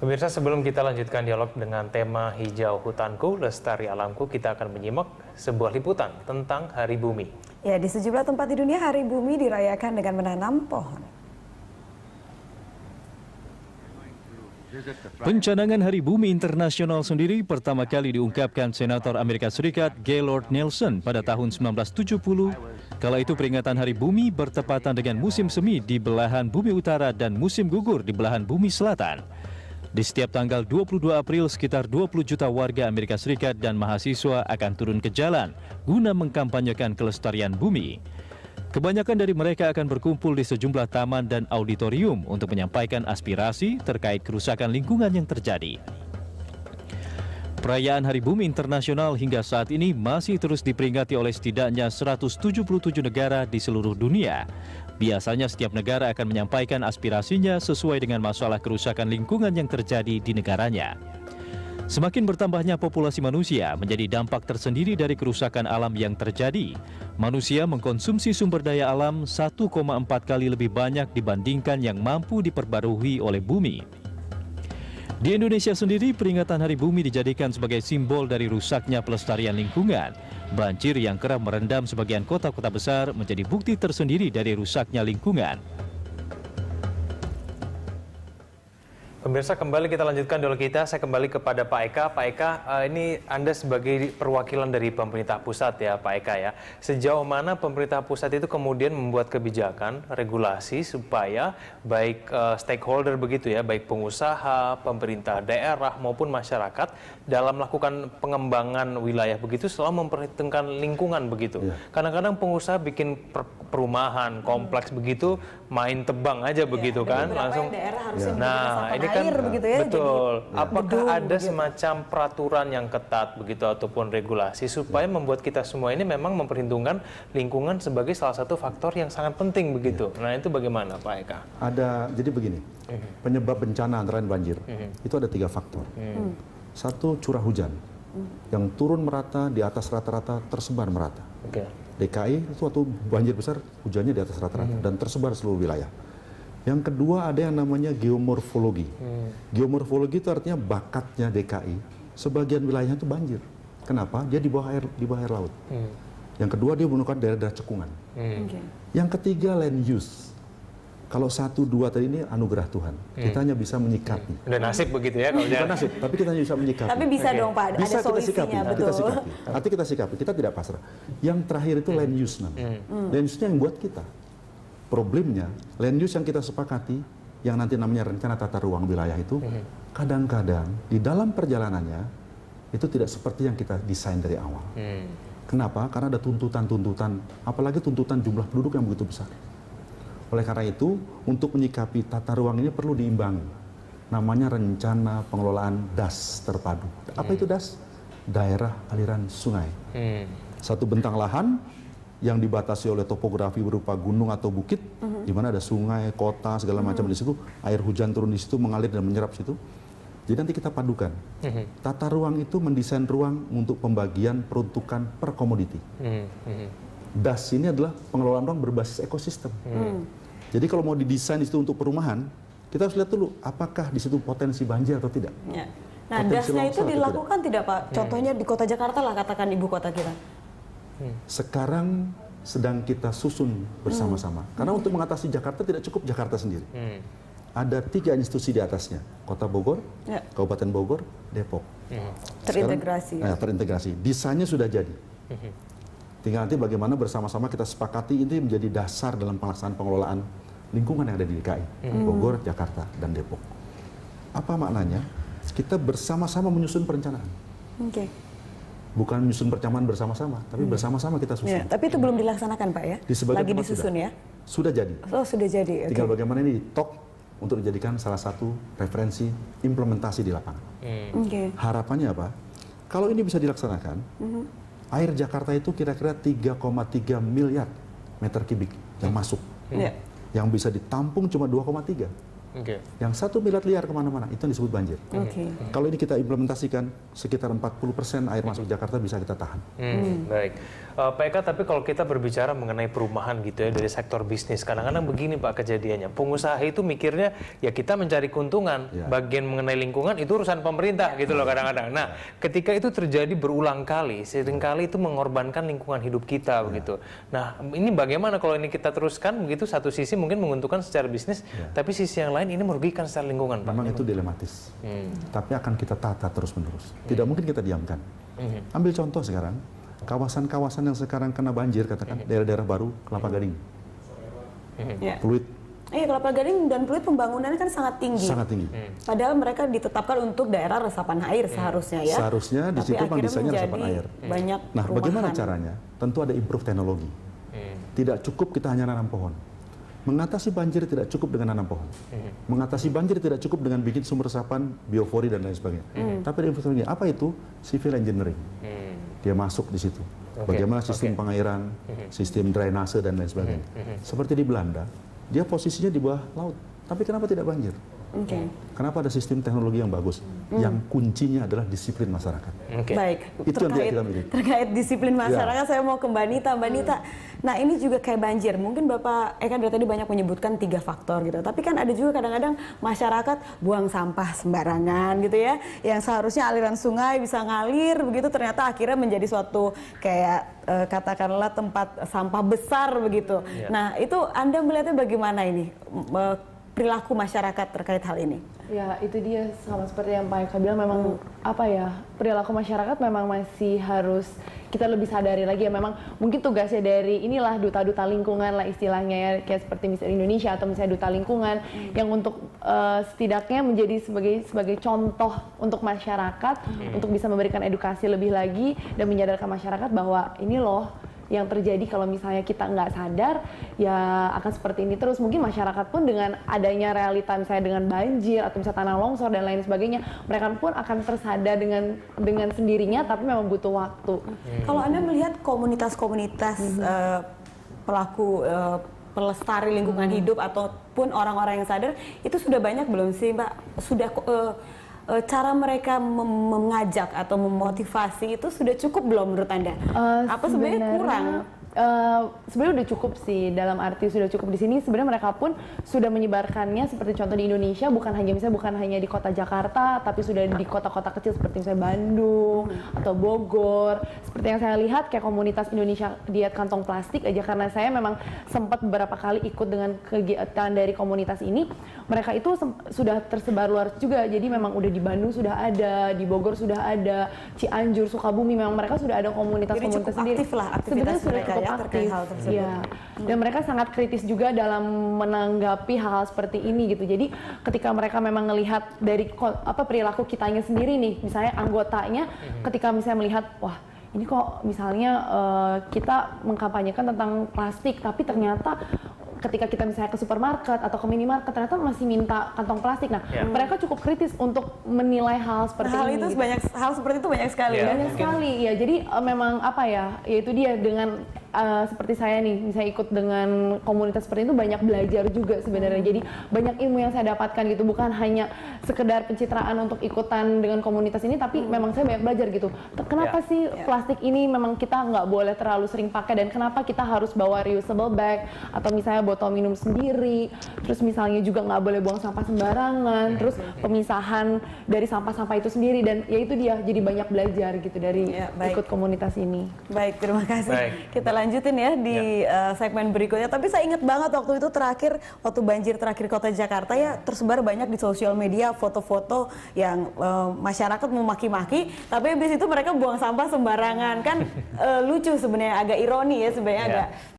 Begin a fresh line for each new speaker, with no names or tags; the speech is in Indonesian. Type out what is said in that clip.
Pemirsa, sebelum kita lanjutkan dialog dengan tema Hijau Hutanku, Lestari Alamku, kita akan menyimak sebuah liputan tentang Hari Bumi.
Ya, di sejumlah tempat di dunia Hari Bumi dirayakan dengan menanam pohon.
Pencanangan Hari Bumi Internasional sendiri pertama kali diungkapkan Senator Amerika Serikat Gaylord Nelson pada tahun 1970. Kala itu peringatan Hari Bumi bertepatan dengan musim semi di belahan bumi utara dan musim gugur di belahan bumi selatan. Di setiap tanggal 22 April, sekitar 20 juta warga Amerika Serikat dan mahasiswa akan turun ke jalan guna mengkampanyekan kelestarian bumi. Kebanyakan dari mereka akan berkumpul di sejumlah taman dan auditorium untuk menyampaikan aspirasi terkait kerusakan lingkungan yang terjadi. Perayaan Hari Bumi Internasional hingga saat ini masih terus diperingati oleh setidaknya 177 negara di seluruh dunia. Biasanya setiap negara akan menyampaikan aspirasinya sesuai dengan masalah kerusakan lingkungan yang terjadi di negaranya. Semakin bertambahnya populasi manusia menjadi dampak tersendiri dari kerusakan alam yang terjadi. Manusia mengkonsumsi sumber daya alam 1,4 kali lebih banyak dibandingkan yang mampu diperbarui oleh bumi. Di Indonesia sendiri, peringatan Hari Bumi dijadikan sebagai simbol dari rusaknya pelestarian lingkungan. Banjir yang kerap merendam sebagian kota-kota besar menjadi bukti tersendiri dari rusaknya lingkungan.
Pemirsa, kembali kita lanjutkan dialog kita. Saya kembali kepada Pak Eka. Pak Eka, ini Anda sebagai perwakilan dari pemerintah pusat ya, Pak Eka ya. Sejauh mana pemerintah pusat itu kemudian membuat kebijakan, regulasi supaya baik stakeholder begitu ya, baik pengusaha, pemerintah daerah maupun masyarakat dalam melakukan pengembangan wilayah begitu selalu memperhitungkan lingkungan begitu. Kadang-kadang pengusaha bikin perumahan, kompleks begitu, main tebang aja begitu kan, langsung. Nah, ini kan begitu ya, betul. Jadi, apakah ada semacam peraturan yang ketat begitu ataupun regulasi supaya membuat kita semua ini memang memperhitungkan lingkungan sebagai salah satu faktor yang sangat penting begitu. Nah, itu bagaimana Pak Eka?
Ada, jadi begini, penyebab bencana antara lain banjir, itu ada 3 faktor. Satu, curah hujan, yang turun merata di atas rata-rata tersebar merata. DKI itu waktu banjir besar, hujannya di atas rata-rata dan tersebar seluruh wilayah. Yang kedua ada yang namanya geomorfologi. Geomorfologi itu artinya bakatnya DKI, sebagian wilayahnya itu banjir. Kenapa? Dia di bawah air laut. Yang kedua dia menggunakan daerah-daerah cekungan. Yang ketiga land use. Kalau 1, 2 tadi ini anugerah Tuhan. Kita hanya bisa menyikapi.
Udah nasib begitu ya kalau
bukan nasib, tapi kita hanya bisa menyikapi.
Tapi bisa dong Pak,
bisa
ada
kita sikapi,
betul.
kita sikapi. Artinya kita sikapi, kita tidak pasrah. Yang terakhir itu land use namanya. Land use-nya yang buat kita. Problemnya, land use yang kita sepakati, yang nanti namanya rencana tata ruang wilayah itu, kadang-kadang di dalam perjalanannya, itu tidak seperti yang kita desain dari awal. Kenapa? Karena ada tuntutan-tuntutan, apalagi tuntutan jumlah penduduk yang begitu besar. Oleh karena itu, untuk menyikapi tata ruang ini perlu diimbangi. Namanya rencana pengelolaan DAS terpadu. Apa itu DAS? Daerah aliran sungai. Satu bentang lahan yang dibatasi oleh topografi berupa gunung atau bukit, di mana ada sungai, kota, segala macam di situ, air hujan turun di situ, mengalir dan menyerap situ. Jadi nanti kita padukan. Tata ruang itu mendesain ruang untuk pembagian peruntukan per komoditi. DAS ini adalah pengelolaan ruang berbasis ekosistem. Jadi kalau mau didesain itu untuk perumahan, kita harus lihat dulu apakah di situ potensi banjir atau tidak.
Nah, DAS-nya itu dilakukan tidak Pak? Contohnya di kota Jakarta lah, katakan ibu kota kita.
Sekarang sedang kita susun bersama-sama. Karena untuk mengatasi Jakarta tidak cukup Jakarta sendiri. Ada 3 institusi di atasnya, Kota Bogor, Kabupaten Bogor, Depok.
Terintegrasi.
Terintegrasi. Desainnya sudah jadi. Tinggal nanti bagaimana bersama-sama kita sepakati ini menjadi dasar dalam pelaksanaan pengelolaan lingkungan yang ada di DKI, Bogor, Jakarta, dan Depok. Apa maknanya? Kita bersama-sama menyusun perencanaan. Bukan menyusun perencanaan bersama-sama, tapi bersama-sama kita susun.
Tapi itu belum dilaksanakan Pak ya? Lagi disusun ya?
Sudah jadi.
Oh, sudah jadi.
Tinggal bagaimana ini ditok untuk dijadikan salah satu referensi implementasi di lapangan. Harapannya apa? Kalau ini bisa dilaksanakan, air Jakarta itu kira-kira 3,3 miliar meter kubik yang masuk. Yang bisa ditampung cuma 2,3.
Oke.
Yang 1 miliar liar kemana-mana, itu yang disebut banjir. Kalau ini kita implementasikan, sekitar 40% air masuk Jakarta bisa kita tahan.
Baik. Pak Eka, tapi kalau kita berbicara mengenai perumahan gitu ya dari sektor bisnis, kadang-kadang begini Pak kejadiannya. Pengusaha itu mikirnya ya kita mencari keuntungan, bagian mengenai lingkungan itu urusan pemerintah gitu loh kadang-kadang. Nah, ketika itu terjadi berulang kali, seringkali itu mengorbankan lingkungan hidup kita begitu. Nah, ini bagaimana kalau ini kita teruskan begitu, satu sisi mungkin menguntungkan secara bisnis, tapi sisi yang lain ini merugikan secara lingkungan, Pak.
Memang itu dilematis. Tapi akan kita tata terus-menerus. Tidak mungkin kita diamkan. Ambil contoh sekarang, kawasan-kawasan yang sekarang kena banjir, katakan daerah-daerah baru, Kelapa Gading, Pluit.
Kelapa Gading dan Pluit pembangunannya kan sangat tinggi.
Sangat tinggi.
Padahal mereka ditetapkan untuk daerah resapan air seharusnya ya.
Seharusnya di situ kan desainnya resapan air.
Banyak
Nah,
perumahan.
bagaimana caranya? Tentu ada improve teknologi. Tidak cukup kita hanya nanam pohon. Mengatasi banjir tidak cukup dengan nanam pohon. Mengatasi banjir tidak cukup dengan bikin sumber resapan, biofori dan lain sebagainya. Tapi ada improve teknologi. Apa itu? Civil engineering. Dia masuk di situ. Bagaimana sistem pengairan, sistem drainase dan lain sebagainya. Seperti di Belanda, dia posisinya di bawah laut. Tapi kenapa tidak banjir? Kenapa ada sistem teknologi yang bagus? Yang kuncinya adalah disiplin masyarakat.
Baik,
Itu yang tidak kita miliki.
terkait disiplin masyarakat, saya mau ke Mbak Nita. Mbak Nita, nah ini juga kayak banjir. Mungkin Bapak Eka dari tadi banyak menyebutkan 3 faktor gitu. Tapi kan ada juga kadang-kadang masyarakat buang sampah sembarangan gitu ya. Yang seharusnya aliran sungai bisa ngalir begitu, ternyata akhirnya menjadi suatu kayak katakanlah tempat sampah besar begitu. Nah itu Anda melihatnya bagaimana ini? Perilaku masyarakat terkait hal ini?
Ya itu dia, sama seperti yang Pak Eka bilang, memang apa ya, perilaku masyarakat memang masih harus kita lebih sadari lagi ya. Memang mungkin tugasnya dari inilah duta-duta lingkungan lah istilahnya ya, kayak seperti misalnya Indonesia atau misalnya duta lingkungan yang untuk setidaknya menjadi sebagai contoh untuk masyarakat untuk bisa memberikan edukasi lebih lagi dan menyadarkan masyarakat bahwa ini loh yang terjadi kalau misalnya kita nggak sadar ya akan seperti ini terus. Mungkin masyarakat pun dengan adanya realita misalnya dengan banjir atau misalnya tanah longsor dan lain sebagainya, mereka pun akan tersadar dengan sendirinya, tapi memang butuh waktu.
Kalau Anda melihat komunitas-komunitas pelaku pelestari lingkungan hidup ataupun orang-orang yang sadar, itu sudah banyak belum sih Mbak? Sudah cara mereka mengajak atau memotivasi itu sudah cukup belum menurut Anda? Apa sebenarnya kurang?
Sebenarnya udah cukup sih, dalam arti sudah cukup di sini. Sebenarnya mereka pun sudah menyebarkannya seperti contoh di Indonesia, bukan hanya di kota Jakarta, tapi sudah di kota-kota kecil seperti misalnya Bandung atau Bogor. Seperti yang saya lihat kayak komunitas Indonesia Diet Kantong Plastik aja, karena saya memang sempat beberapa kali ikut dengan kegiatan dari komunitas ini. Mereka itu sudah tersebar luar juga, jadi memang udah di Bandung sudah ada, di Bogor sudah ada, Cianjur, Sukabumi, memang mereka sudah ada komunitas-komunitas sendiri.
Aktif lah aktivitas mereka ya terkait hal tersebut.
Ya. Dan mereka sangat kritis juga dalam menanggapi hal-hal seperti ini gitu. Jadi ketika mereka memang melihat dari perilaku kitanya sendiri nih, misalnya anggotanya, ketika misalnya melihat wah ini kok misalnya kita mengkampanyekan tentang plastik, tapi ternyata ketika kita misalnya ke supermarket atau ke minimarket ternyata masih minta kantong plastik. Nah, mereka cukup kritis untuk menilai hal seperti ini.
Itu hal seperti itu banyak sekali.
Banyak sekali ya. Jadi memang apa ya? Yaitu dia dengan seperti saya nih, misalnya ikut dengan komunitas seperti itu, banyak belajar juga sebenarnya. Jadi banyak ilmu yang saya dapatkan gitu, bukan hanya sekedar pencitraan untuk ikutan dengan komunitas ini, tapi memang saya banyak belajar gitu. Kenapa sih plastik ini memang kita nggak boleh terlalu sering pakai, dan kenapa kita harus bawa reusable bag atau misalnya botol minum sendiri, terus misalnya juga nggak boleh buang sampah sembarangan, terus pemisahan dari sampah-sampah itu sendiri, dan ya itu dia, jadi banyak belajar gitu dari ikut komunitas ini.
Baik, terima kasih. Kita lanjutin ya di segmen berikutnya. Tapi saya ingat banget waktu itu waktu banjir terakhir kota Jakarta ya, tersebar banyak di sosial media foto-foto yang masyarakat memaki-maki, tapi habis itu mereka buang sampah sembarangan kan. Lucu sebenarnya, agak ironi ya sebenarnya, agak